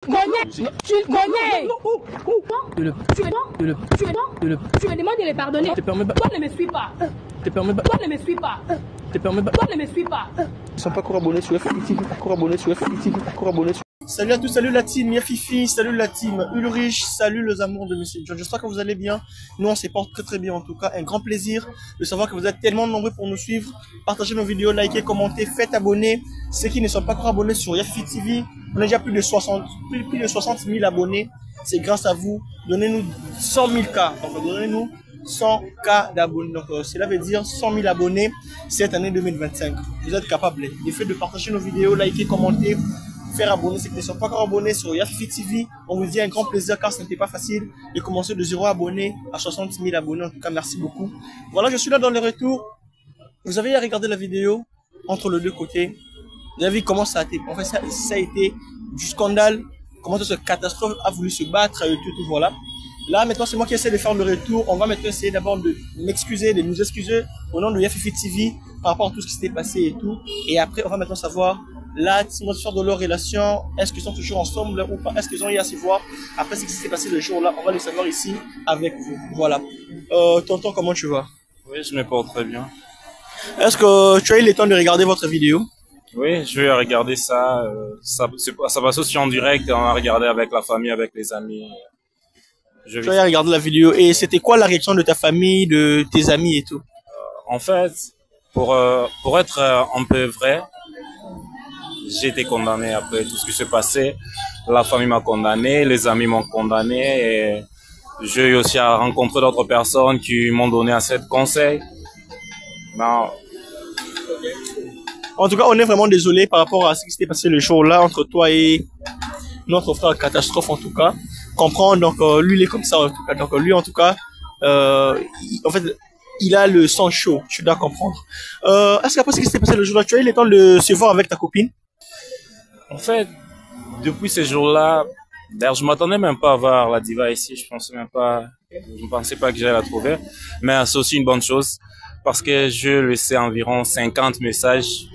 Connais, tu connais. Tu me demandes de les pardonner. Toi ne me suis pas. Toi ne me suis pas. Toi ne me suis pas. Ils sont pas encore abonnés sur FTV, encore abonnés sur FTV, encore abonnés sur... Salut à tous, salut la team Yafifi, salut la team Ulrich, salut les amours de Monsieur John. J'espère que vous allez bien. Nous on se porte très bien en tout cas. Un grand plaisir de savoir que vous êtes tellement nombreux pour nous suivre. Partagez nos vidéos, likez, commentez, faites abonner. Ceux qui ne sont pas encore abonnés sur Yafifi TV, on a déjà plus de 60 000 abonnés. C'est grâce à vous. Donnez-nous 100 000 cas. Donc donnez-nous 100 cas d'abonnés. Donc cela veut dire 100 000 abonnés cette année 2025. Vous êtes capables. Le fait de partager nos vidéos, liker, commenter, faire abonner ceux qui ne sont pas encore abonnés sur Yafifi TV. On vous dit un grand plaisir car ce n'était pas facile de commencer de 0 abonnés à 60 000 abonnés. En tout cas, merci beaucoup. Voilà, je suis là dans le retour. Vous avez regardé la vidéo entre les deux côtés. Vous avez vu comment ça a été. En fait, ça a été du scandale. Comment cette catastrophe a voulu se battre et tout, voilà. Là, maintenant, c'est moi qui essaie de faire le retour. On va maintenant essayer d'abord de m'excuser, de nous excuser au nom de Yafifi TV par rapport à tout ce qui s'était passé et tout. Et après, on va maintenant savoir là, l'atmosphère de leur relation. Est-ce qu'ils sont toujours ensemble ou pas? Est-ce qu'ils ont eu à se voir après ce qui s'est passé le jour-là? On va le savoir ici avec vous. Voilà. Tonton, comment tu vas? Oui, je me porte très bien. Est-ce que tu as eu le temps de regarder votre vidéo? Oui, je vais regarder ça. Ça passe aussi en direct. On va regarder avec la famille, avec les amis. Tu as regardé la vidéo et c'était quoi la réaction de ta famille, de tes amis et tout? En fait, pour être un peu vrai, j'ai été condamné après tout ce qui s'est passé. La famille m'a condamné, les amis m'ont condamné et j'ai eu aussi à rencontrer d'autres personnes qui m'ont donné assez de conseils. Non. En tout cas, on est vraiment désolé par rapport à ce qui s'était passé le jour-là entre toi et notre frère Catastrophe en tout cas. Comprendre, donc lui il est comme ça en tout cas. Donc lui en tout cas, en fait, il a le sang chaud, tu dois comprendre. Est-ce qu'après ce qui s'était passé le jour-là, tu as eu le temps de se voir avec ta copine? En fait, depuis ces jours-là, d'ailleurs, je m'attendais même pas à voir la diva ici. Je ne pensais pas que j'allais la trouver. Mais c'est aussi une bonne chose parce que je laissais environ 50 messages.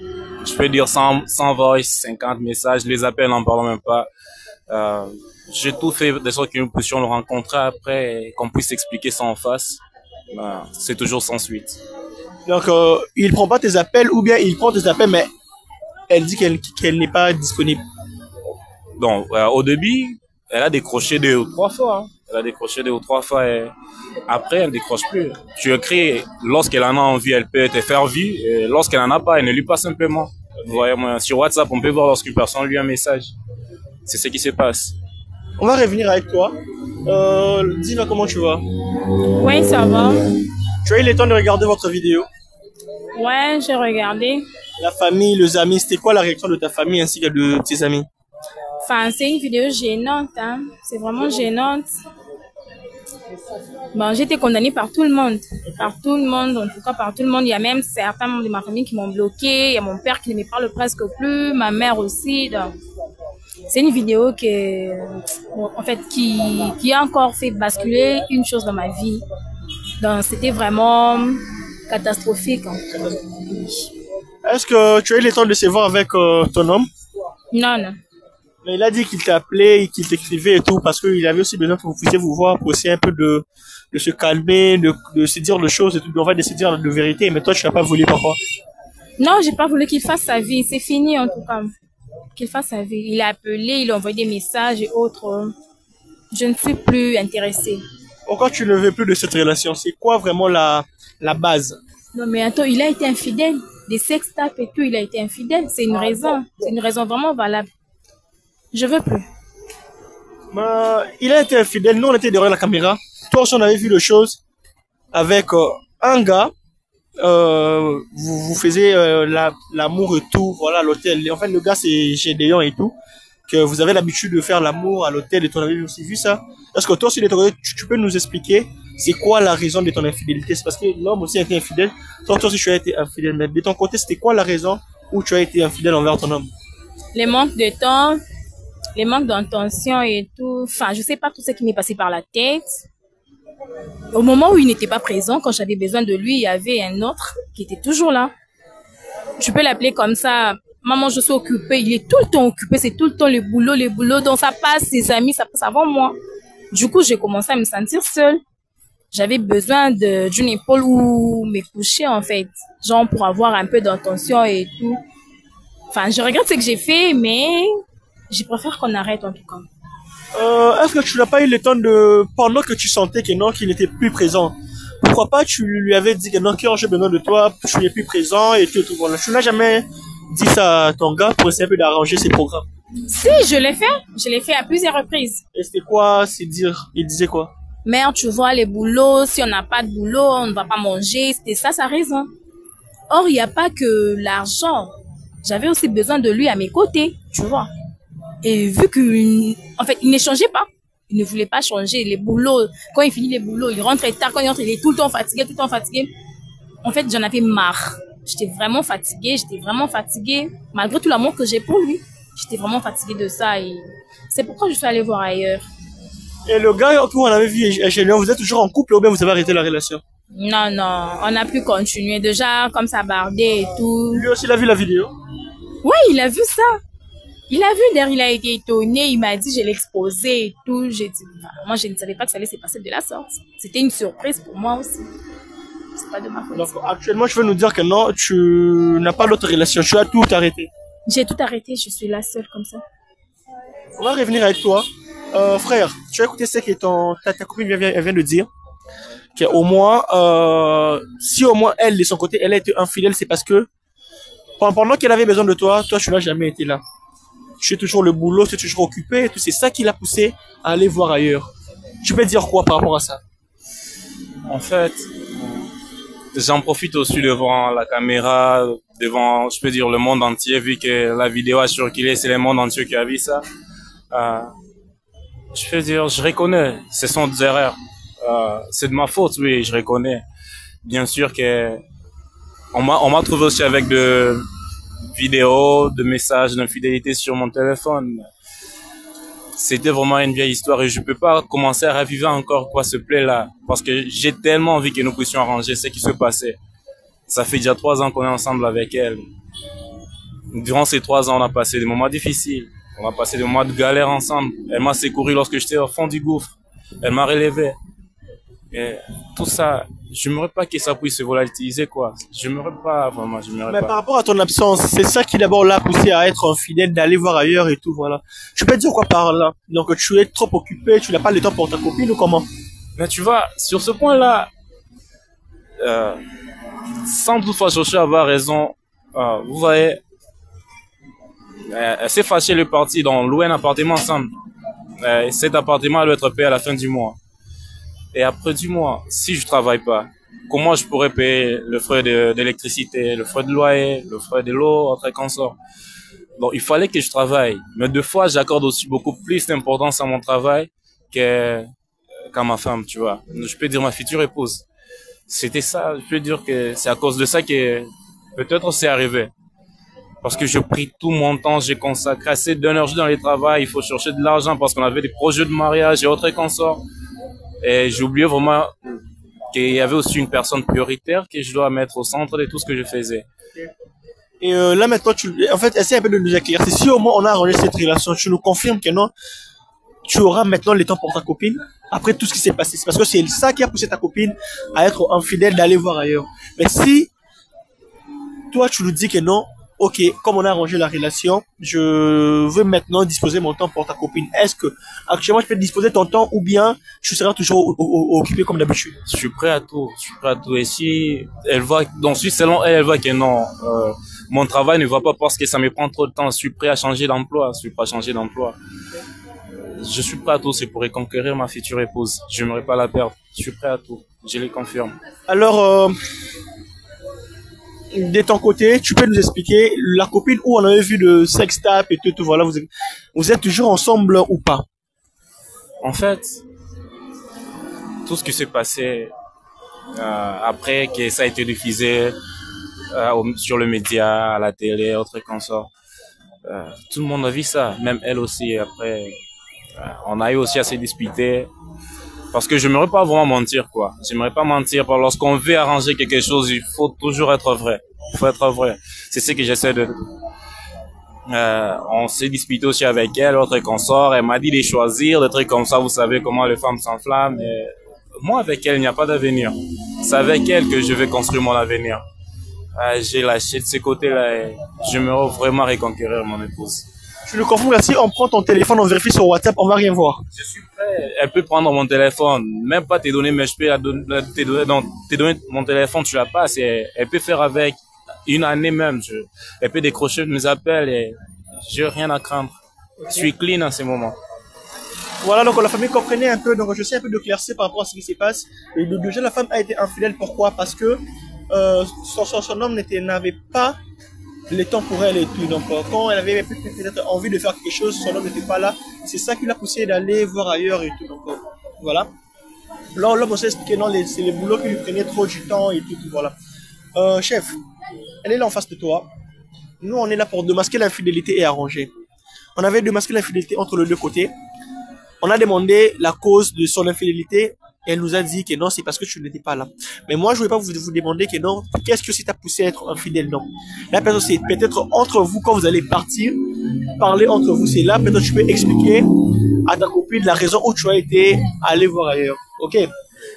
Je peux dire 100 voice, 50 messages. Les appels, n'en parlons même pas. J'ai tout fait de sorte que nous puissions le rencontrer après et qu'on puisse expliquer ça en face. C'est toujours sans suite. Donc, il prend pas tes appels ou bien il prend tes appels, mais elle dit qu'elle n'est pas disponible. Donc, au début, elle a décroché 2 ou 3 fois. Hein. Elle a décroché 2 ou 3 fois et après, elle décroche plus. Tu écris, lorsqu'elle en a envie, elle peut te faire vue. Et lorsqu'elle en a pas, elle ne lit pas simplement. Vous voyez, sur WhatsApp, on peut voir lorsqu'une personne lit un message. C'est ce qui se passe. On va revenir avec toi. Dis-moi comment tu vas. Oui, ça va. Tu as eu le temps de regarder votre vidéo? Ouais, j'ai regardé. La famille, les amis, c'était quoi la réaction de ta famille ainsi que de tes amis? Enfin, c'est une vidéo gênante, hein. C'est vraiment gênante. Bon, j'ai été condamnée par tout le monde. Par tout le monde, en tout cas par tout le monde. Il y a même certains membres de ma famille qui m'ont bloqué. Il y a mon père qui ne me parle presque plus. Ma mère aussi. C'est une vidéo en fait, qui a encore fait basculer une chose dans ma vie. Donc, c'était vraiment catastrophique. Hein. Est-ce que tu as eu le temps de se voir avec ton homme? Non, non. Mais il a dit qu'il t'appelait et qu'il t'écrivait et tout parce qu'il avait aussi besoin que vous puissiez vous voir pour essayer un peu de se calmer, de se dire les choses et tout, en fait, de se dire de vérité. Mais toi, tu n'as pas voulu, pourquoi? Non, j'ai pas voulu qu'il fasse sa vie. C'est fini en tout cas. Qu'il fasse sa vie. Il a appelé, il a envoyé des messages et autres. Je ne suis plus intéressée. Pourquoi tu ne veux plus de cette relation? C'est quoi vraiment la base? Non, mais attends, il a été infidèle. Des sextapes et tout, il a été infidèle. C'est une raison. C'est une raison vraiment valable. Je veux plus. Il a été infidèle. Nous, on était derrière la caméra. Toi aussi, on avait vu les choses avec un gars. Vous faisiez l'amour et tout. Voilà, à l'hôtel. En fait, le gars, c'est Gédéon et tout. Que vous avez l'habitude de faire l'amour à l'hôtel et tu avais aussi vu ça. Est-ce que toi aussi, tu peux nous expliquer c'est quoi la raison de ton infidélité? C'est parce que l'homme aussi a été infidèle. Toi aussi, tu as été infidèle. Mais de ton côté, c'était quoi la raison où tu as été infidèle envers ton homme? Les manques de temps, les manques d'intention et tout. Enfin, je sais pas tout ce qui m'est passé par la tête. Au moment où il n'était pas présent, quand j'avais besoin de lui, il y avait un autre qui était toujours là. Je peux l'appeler comme ça. Maman, je suis occupée. Il est tout le temps occupé. C'est tout le temps le boulot. Donc, ça passe, ses amis, ça passe avant moi. Du coup, j'ai commencé à me sentir seule. J'avais besoin d'une épaule où me coucher, en fait. Genre, pour avoir un peu d'attention et tout. Enfin, je regrette ce que j'ai fait, mais je préfère qu'on arrête, en tout cas. Est-ce que tu n'as pas eu le temps pendant que tu sentais que non, qu'il n'était plus présent, pourquoi pas tu lui avais dit que non, quand j'ai besoin de toi, tu n'es plus présent et tout, voilà. Tu n'as jamais dit ça à ton gars pour essayer un peu d'arranger ses programmes? Si, je l'ai fait. Je l'ai fait à plusieurs reprises. Et c'était quoi, il disait quoi? Mère, tu vois, les boulots, si on n'a pas de boulot, on ne va pas manger. C'était ça sa raison. Or, il n'y a pas que l'argent. J'avais aussi besoin de lui à mes côtés, tu vois. Et vu qu'en fait, il ne changeait pas. Il ne voulait pas changer les boulots. Quand il finit les boulots, il rentre tard. Quand il rentre, il est tout le temps fatigué. En fait, j'en avais marre. J'étais vraiment fatiguée. Malgré tout l'amour que j'ai pour lui. J'étais vraiment fatiguée de ça. Et c'est pourquoi je suis allée voir ailleurs. Et le gars que on avait vu chez lui, vous êtes toujours en couple ou bien vous avez arrêté la relation? Non, on a pu continuer. Déjà, comme ça bardait et tout. Lui aussi, il a vu la vidéo? Oui, il a vu ça. Il a vu, d'ailleurs, il a été étonné, il m'a dit, je l'ai exposé et tout. J'ai dit, bah, moi, je ne savais pas que ça allait se passer de la sorte. C'était une surprise pour moi aussi. C'est pas de ma faute. Donc, actuellement, tu veux nous dire que non, tu n'as pas d'autre relation, tu as tout arrêté. J'ai tout arrêté, je suis la seule comme ça. On va revenir avec toi. Frère, tu as écouté ce que ta copine vient de dire. Qu'au moins, si au moins elle, de son côté, elle a été infidèle, c'est parce que pendant qu'elle avait besoin de toi, tu n'as jamais été là. Tu es toujours le boulot, tu es toujours occupé, et tout. C'est ça qui l'a poussé à aller voir ailleurs. Tu peux dire quoi par rapport à ça? En fait, j'en profite aussi devant la caméra, devant, je peux dire, le monde entier, vu que la vidéo a circulé, c'est le monde entier qui a vu ça. Je peux dire, je reconnais, ce sont des erreurs. C'est de ma faute, oui, je reconnais. Bien sûr que on m'a trouvé aussi avec de vidéos, de messages d'infidélité sur mon téléphone. C'était vraiment une vieille histoire et je peux pas commencer à raviver encore quoi se plaît là. Parce que j'ai tellement envie que nous puissions arranger ce qui se passait. Ça fait déjà 3 ans qu'on est ensemble avec elle. Durant ces 3 ans, on a passé des moments difficiles. On a passé des moments de galère ensemble. Elle m'a secouru lorsque j'étais au fond du gouffre. Elle m'a relevé. Et tout ça, j'aimerais pas que ça puisse se volatiliser, quoi. J'aimerais pas, vraiment, j'aimerais pas. Mais par rapport à ton absence, c'est ça qui d'abord l'a poussé à être infidèle, d'aller voir ailleurs et tout, voilà. Je peux dire quoi par là? Donc tu es trop occupé, tu n'as pas le temps pour ta copine ou comment? Mais tu vois, sur ce point-là, sans toutefois chercher à avoir raison, vous voyez, elle s'est fâchée le parti dans louer un appartement ensemble. Cet appartement doit être payé à la fin du mois. Et après du mois, si je travaille pas, comment je pourrais payer le frais d'électricité, le frais de loyer, le frais de l'eau, autre consort? Donc, il fallait que je travaille. Mais deux fois, j'accorde aussi beaucoup plus d'importance à mon travail qu'à ma femme, tu vois. Je peux dire ma future épouse. C'était ça, je peux dire que c'est à cause de ça que peut-être c'est arrivé. Parce que j'ai pris tout mon temps, j'ai consacré assez d'énergie dans le travail, il faut chercher de l'argent parce qu'on avait des projets de mariage et autres consorts. Et j'ai oublié vraiment qu'il y avait aussi une personne prioritaire que je dois mettre au centre de tout ce que je faisais. Et là maintenant, en fait, essaie un peu de nous éclaircir. Si au moins on a arrangé cette relation, tu nous confirmes que non, tu auras maintenant le temps pour ta copine, après tout ce qui s'est passé. C'est parce que c'est ça qui a poussé ta copine à être infidèle, d'aller voir ailleurs. Mais si toi tu nous dis que non, ok, comme on a arrangé la relation, je veux maintenant disposer mon temps pour ta copine. Est-ce que actuellement je peux disposer ton temps ou bien tu seras toujours occupé comme d'habitude? Je suis prêt à tout, Et si elle voit, donc si selon elle, elle voit que non, mon travail ne va pas parce que ça me prend trop de temps, je suis prêt à changer d'emploi, Je suis prêt à tout, c'est pour reconquérir ma future épouse. Je n'aimerais pas la perdre. Je suis prêt à tout, je les confirme. Alors, de ton côté, tu peux nous expliquer la copine où on avait vu le sextape et tout, voilà, vous êtes toujours ensemble ou pas? En fait, tout ce qui s'est passé après que ça a été diffusé sur le média, à la télé, autres consorts, tout le monde a vu ça, même elle aussi. Après, on a eu aussi à se disputer. Parce que j'aimerais pas vraiment mentir, quoi. J'aimerais pas mentir, parce que lorsqu'on veut arranger quelque chose, il faut toujours être vrai. Il faut être vrai. C'est ce que j'essaie de... On s'est disputé aussi avec elle, autre consort. Elle m'a dit de choisir, des trucs comme ça. Vous savez comment les femmes s'enflamment. Moi, avec elle, il n'y a pas d'avenir. C'est avec elle que je vais construire mon avenir. J'ai lâché de ce côté-là et je me veux vraiment reconquérir mon épouse. Je le confirme là, si on prend ton téléphone, on vérifie sur WhatsApp, on va rien voir. Je suis prêt. Elle peut prendre mon téléphone, même pas te donner, mais je peux te donner mon téléphone, tu la passes. Et elle peut faire avec une année même. Elle peut décrocher mes appels et j'ai rien à craindre. Okay. Je suis clean en ce moment. Voilà, donc la famille comprenait un peu, donc je sais un peu de clairciter par rapport à ce qui se passe. Et déjà, la femme a été infidèle. Pourquoi? Parce que son homme n'avait pas le temps pour elle et tout. Donc, quand elle avait peut-être envie de faire quelque chose, son homme n'était pas là. C'est ça qui l'a poussé d'aller voir ailleurs et tout. Donc, voilà. Là, l'homme s'est expliqué, non, c'est les boulots qui lui prenaient trop du temps et tout. Voilà. Chef, elle est là en face de toi. Nous, on est là pour démasquer l'infidélité et arranger. On avait démasqué l'infidélité entre les deux côtés. On a demandé la cause de son infidélité. Elle nous a dit que non, c'est parce que tu n'étais pas là. Mais moi, je ne voulais pas vous demander que non, qu'est-ce que c'est t'a poussé à être infidèle, non. La personne, c'est peut-être entre vous, quand vous allez partir, parler entre vous. C'est là, peut-être tu peux expliquer à ta copine la raison où tu as été allé voir ailleurs. Ok.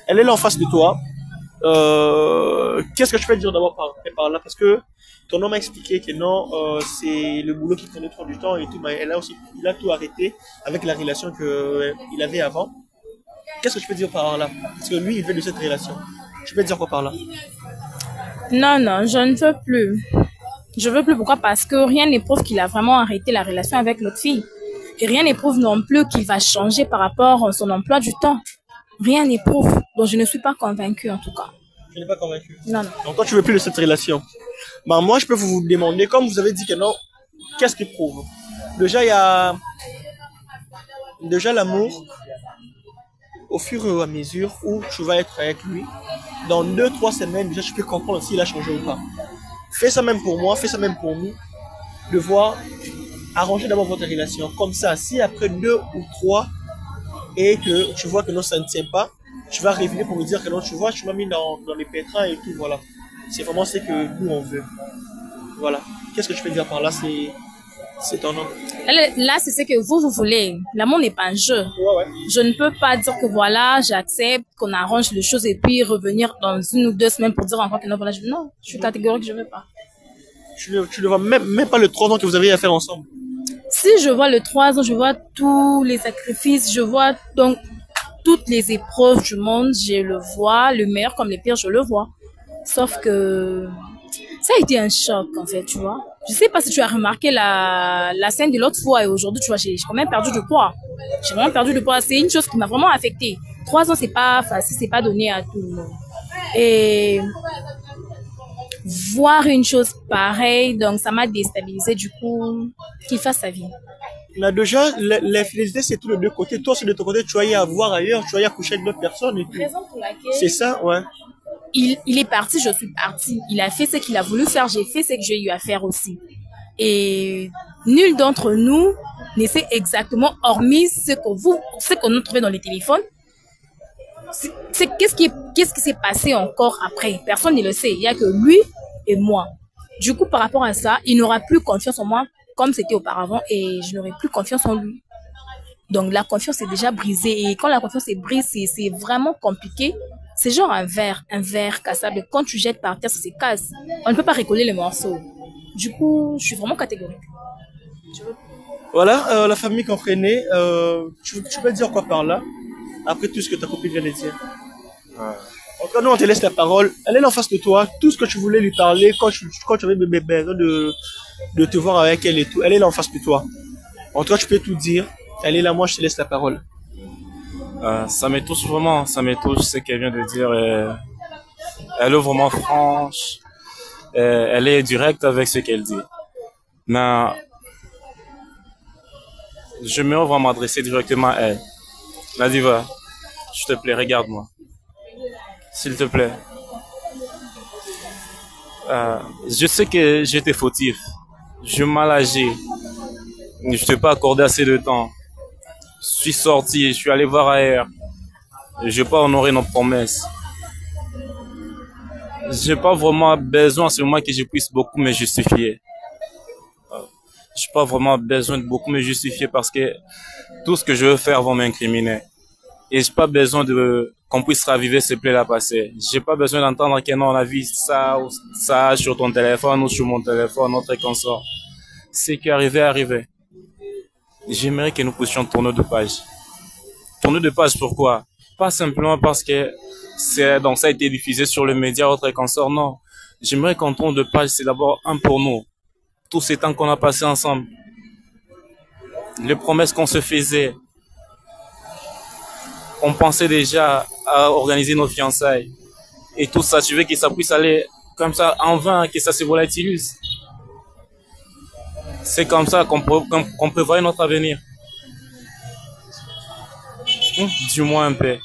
Elle est là en face de toi. Qu'est-ce que je peux dire d'abord par là? Parce que ton homme a expliqué que non, c'est le boulot qui prenait trop du temps et tout. Mais il a tout arrêté avec la relation qu'il avait avant. Qu'est-ce que je peux dire par là? Parce que lui, il veut de cette relation. Tu peux dire quoi par là? Non, non, je ne veux plus. Je veux plus. Pourquoi? Parce que rien n'est prouve qu'il a vraiment arrêté la relation avec l'autre fille. Et rien n'est prouve non plus qu'il va changer par rapport à son emploi du temps. Rien n'est prouve. Donc, je ne suis pas convaincue, en tout cas. Tu n'es pas convaincue? Non, non. Donc, toi, tu veux plus de cette relation. Ben, moi, je peux vous demander, comme vous avez dit que non, qu'est-ce qui prouve? Déjà, il y a... Déjà, l'amour... Au fur et à mesure où tu vas être avec lui, dans 2-3 semaines, déjà tu peux comprendre s'il a changé ou pas. Fais ça même pour moi, fais ça même pour nous, de voir, arranger d'abord votre relation. Comme ça, si après 2 ou 3, et que tu vois que non, ça ne tient pas, tu vas revenir pour me dire que non, tu vois, tu m'as mis dans les pétrins et tout, voilà. C'est vraiment ce que nous on veut. Voilà. Qu'est-ce que je peux dire par là? C'est ton nom. Là, c'est ce que vous voulez. L'amour n'est pas un jeu. Ouais. Je ne peux pas dire que voilà, j'accepte qu'on arrange les choses et puis revenir dans 1 ou 2 semaines pour dire encore que non, voilà, non, je suis catégorique, je ne veux pas. Tu ne vois même pas le 3 ans que vous avez à faire ensemble. Si je vois le 3 ans, je vois tous les sacrifices, je vois donc toutes les épreuves du monde, je le vois, le meilleur comme le pire, je le vois. Sauf que ça a été un choc, en fait, tu vois. Je sais pas si tu as remarqué la scène de l'autre fois et aujourd'hui, tu vois, j'ai quand même perdu du poids. J'ai vraiment perdu du poids. C'est une chose qui m'a vraiment affectée. 3 ans, c'est pas facile, c'est pas donné à tout le monde. Et voir une chose pareille, donc ça m'a déstabilisé, du coup, qu'il fasse sa vie. Là, déjà, l'infidélité, c'est tous les deux côtés. Toi, c'est de ton côté, tu vas y avoir ailleurs, tu vas y accoucher avec d'autres personnes et tout. Raison pour laquelle... C'est ça, ouais. Il est parti, je suis partie. Il a fait ce qu'il a voulu faire, j'ai fait ce que j'ai eu à faire aussi. Et nul d'entre nous ne sait exactement, hormis ce qu'on a trouvé dans les téléphones, qu'est-ce qui s'est passé encore après. Personne ne le sait. Il n'y a que lui et moi. Du coup, par rapport à ça, il n'aura plus confiance en moi comme c'était auparavant et je n'aurai plus confiance en lui. Donc, la confiance est déjà brisée. Et quand la confiance est brisée, c'est vraiment compliqué. C'est genre un verre cassable. Quand tu jettes par terre, ça se casse. On ne peut pas recoller les morceaux. Du coup, je suis vraiment catégorique. Voilà, la famille comprenait. Tu peux dire quoi par là? Après tout ce que ta copine vient de dire. En tout cas, nous, on te laisse la parole. Elle est en face de toi. Tout ce que tu voulais lui parler, quand tu avais besoin de te voir avec elle et tout, elle est là en face de toi. En tout cas, tu peux tout dire. Elle est là, moi, je te laisse la parole. Ça me touche vraiment, ça me touche ce qu'elle vient de dire. Elle est vraiment franche. Elle est directe avec ce qu'elle dit. Mais je me vais m'adresser directement à elle. La diva, s'il te plaît, regarde-moi. S'il te plaît. Je sais que j'étais fautif. Je m'ai mal agi. Je t'ai pas accordé assez de temps. Je suis sorti, je suis allé voir ailleurs. Je n'ai pas honoré nos promesses. J'ai pas vraiment besoin, c'est moi que je puisse beaucoup me justifier. j'ai pas vraiment besoin de beaucoup me justifier parce que tout ce que je veux faire va m'incriminer. Et j'ai pas besoin de qu'on puisse raviver ces plaies-là passées. J'ai pas besoin d'entendre que non, on a vu ça ou ça sur ton téléphone ou sur mon téléphone, notre consort. C'est qui arrivé, arrivé. J'aimerais que nous puissions tourner de page. Tourner de page, pourquoi? Pas simplement parce que donc ça a été diffusé sur le média, autre consort, non. J'aimerais qu'on tourne de page, c'est d'abord un pour nous. Tous ces temps qu'on a passés ensemble. Les promesses qu'on se faisait. On pensait déjà à organiser nos fiançailles. Et tout ça, tu veux que ça puisse aller comme ça en vain, que ça se volatilise. C'est comme ça qu'on prévoit notre avenir. Dis-moi un peu.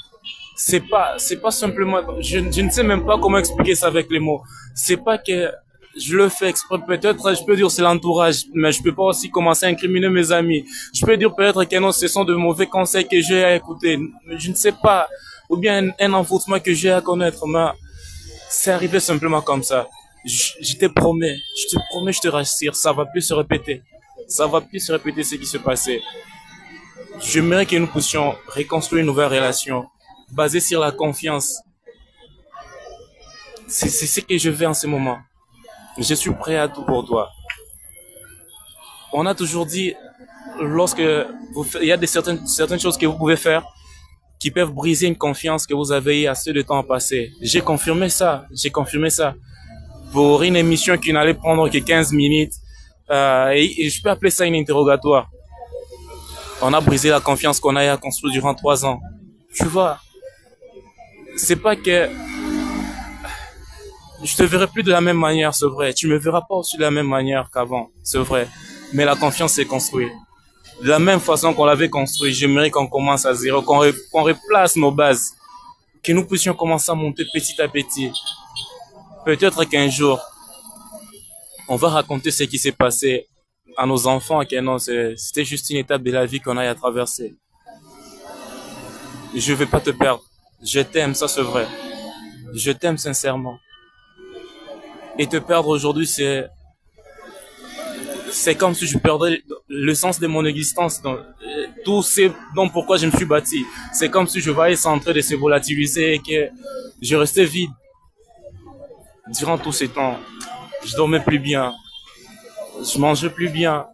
C'est pas simplement, je ne sais même pas comment expliquer ça avec les mots. C'est pas que je le fais exprès, peut-être, je peux dire c'est l'entourage, mais je peux pas aussi commencer à incriminer mes amis. Je peux dire peut-être que non, ce sont de mauvais conseils que j'ai à écouter. Je ne sais pas. Ou bien un enfoncement que j'ai à connaître, mais c'est arrivé simplement comme ça. Je te promets, je te rassure, ça va plus se répéter. Ça va plus se répéter ce qui se passait. J'aimerais que nous puissions reconstruire une nouvelle relation basée sur la confiance. C'est ce que je veux en ce moment. Je suis prêt à tout pour toi. On a toujours dit, il y a certaines choses que vous pouvez faire qui peuvent briser une confiance que vous avez eue assez de temps passé. J'ai confirmé ça. Pour une émission qui n'allait prendre que 15 minutes, et je peux appeler ça une interrogatoire. On a brisé la confiance qu'on a eu à construire durant 3 ans. Tu vois, c'est pas que je te verrai plus de la même manière, c'est vrai. Tu me verras pas aussi de la même manière qu'avant, c'est vrai. Mais la confiance s'est construite. De la même façon qu'on l'avait construit, j'aimerais qu'on commence à zéro, qu'on replace nos bases, que nous puissions commencer à monter petit à petit. Peut-être qu'un jour, on va raconter ce qui s'est passé à nos enfants, que non, c'était juste une étape de la vie qu'on a à traverser. Je vais pas te perdre. Je t'aime, ça c'est vrai. Je t'aime sincèrement. Et te perdre aujourd'hui, c'est comme si je perdais le sens de mon existence. Donc, tout ce dont pourquoi je me suis bâti. C'est comme si je voyais ça en train de se volatiliser et que je restais vide. Durant tous ces temps, je dormais plus bien. Je mangeais plus bien.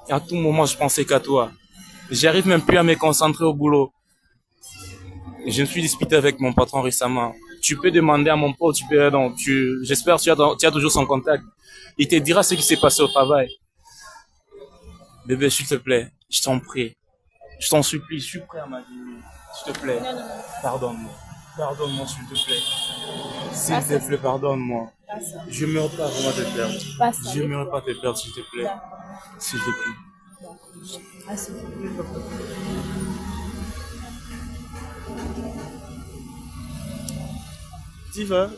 À tout moment, je pensais qu'à toi. J'arrive même plus à me concentrer au boulot. Je me suis disputé avec mon patron récemment. Tu peux demander à mon pote, j'espère que tu as toujours son contact. Il te dira ce qui s'est passé au travail. Bébé, s'il te plaît, je t'en prie. Je t'en supplie, je suis prêt à m'adhérer. S'il te plaît, pardonne-moi. Pardonne-moi, s'il te plaît. S'il te plaît, pardonne-moi. Je ne meurs pas vraiment te perdre. Je ne meurs pas te perdre, s'il te plaît. S'il te plaît. Diva,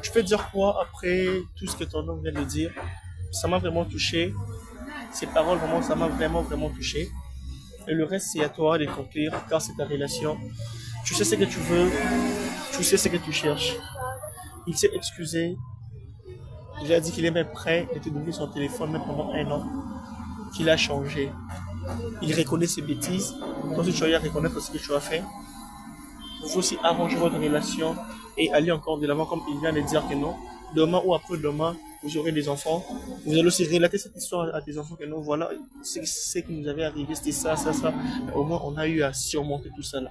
tu peux dire quoi après tout ce que ton homme vient de dire? Ça m'a vraiment touché. Ces paroles, vraiment, ça m'a vraiment, vraiment touché. Et le reste, c'est à toi de conclure, car c'est ta relation. Tu sais ce que tu veux, tu sais ce que tu cherches. Il s'est excusé. Il a dit qu'il est même prêt de te donner son téléphone, même pendant 1 an. Qu'il a changé. Il reconnaît ses bêtises. Toi aussi, tu vas reconnaître ce que tu as fait. Il faut aussi arranger votre relation et aller encore de l'avant, comme il vient de dire que non. Demain ou après-demain, vous aurez des enfants. Vous allez aussi relater cette histoire à tes enfants que non, voilà, ce qui nous avait arrivé, c'était ça. Mais au moins, on a eu à surmonter tout ça là.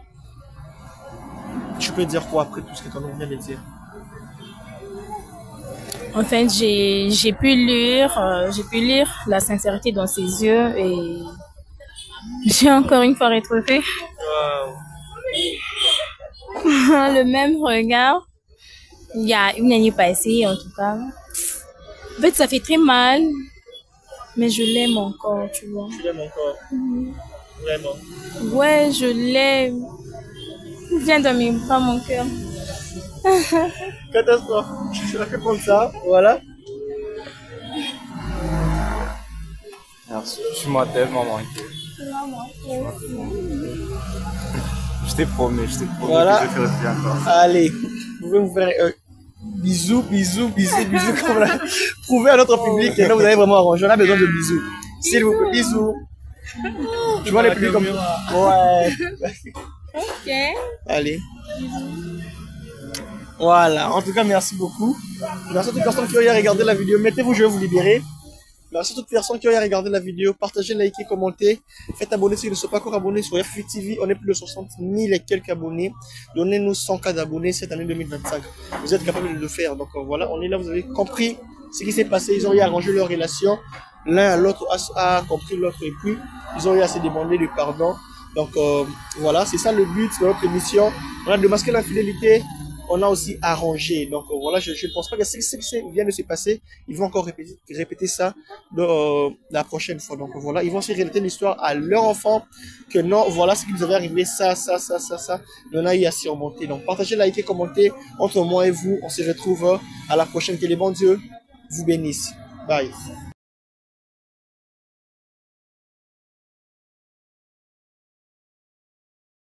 Tu peux dire quoi après tout ce que ton homme vient de dire? En fait, j'ai pu lire la sincérité dans ses yeux et j'ai encore une fois retrouvé le même regard. Il y a une année passée, en tout cas. En fait, ça fait très mal, mais je l'aime encore, tu vois. Tu l'aimes encore? Vraiment? Ouais, je l'aime. Il vient dans mes bras, mon cœur. Catastrophe. Tu as fait comme ça, voilà. Merci. Tu m'as tellement manqué. Je t'ai promis Voilà. que je ferai bien encore. Allez, vous pouvez vous faire Bisous, bisous, bisous, bisous. Comme on a prouvé à notre public que là, vous avez vraiment arrangé. On a besoin de bisous. S'il vous plaît, bisous. Je vois les plus comme... Ouais. Ok. Allez. Voilà. En tout cas, merci beaucoup. Merci à toutes les personnes qui ont regardé la vidéo. Mettez-vous, je vais vous libérer. Merci à toutes les personnes qui ont regardé la vidéo. Partagez, likez, commentez. Faites abonner ceux qui ne sont pas encore abonnés sur FFI TV. On est plus de 60 000 et quelques abonnés. Donnez-nous 100 cas d'abonnés cette année 2025. Vous êtes capable de le faire. Donc voilà, on est là. Vous avez compris ce qui s'est passé. Ils ont réarrangé leur relation. L'un à l'autre a compris l'autre et puis ils ont eu à se demander le pardon. Donc voilà, c'est ça le but de notre émission. On a démasqué l'infidélité. On a aussi arrangé. Donc voilà, je ne pense pas que ce qui vient de se passer, ils vont encore répéter ça la prochaine fois. Donc voilà, ils vont aussi relater l'histoire à leur enfant que non, voilà ce qui nous avait arrivé, ça. On a eu à surmonter. Donc partagez, likez, commentez. Entre moi et vous, on se retrouve à la prochaine. Que les bons dieux vous bénissent. Bye.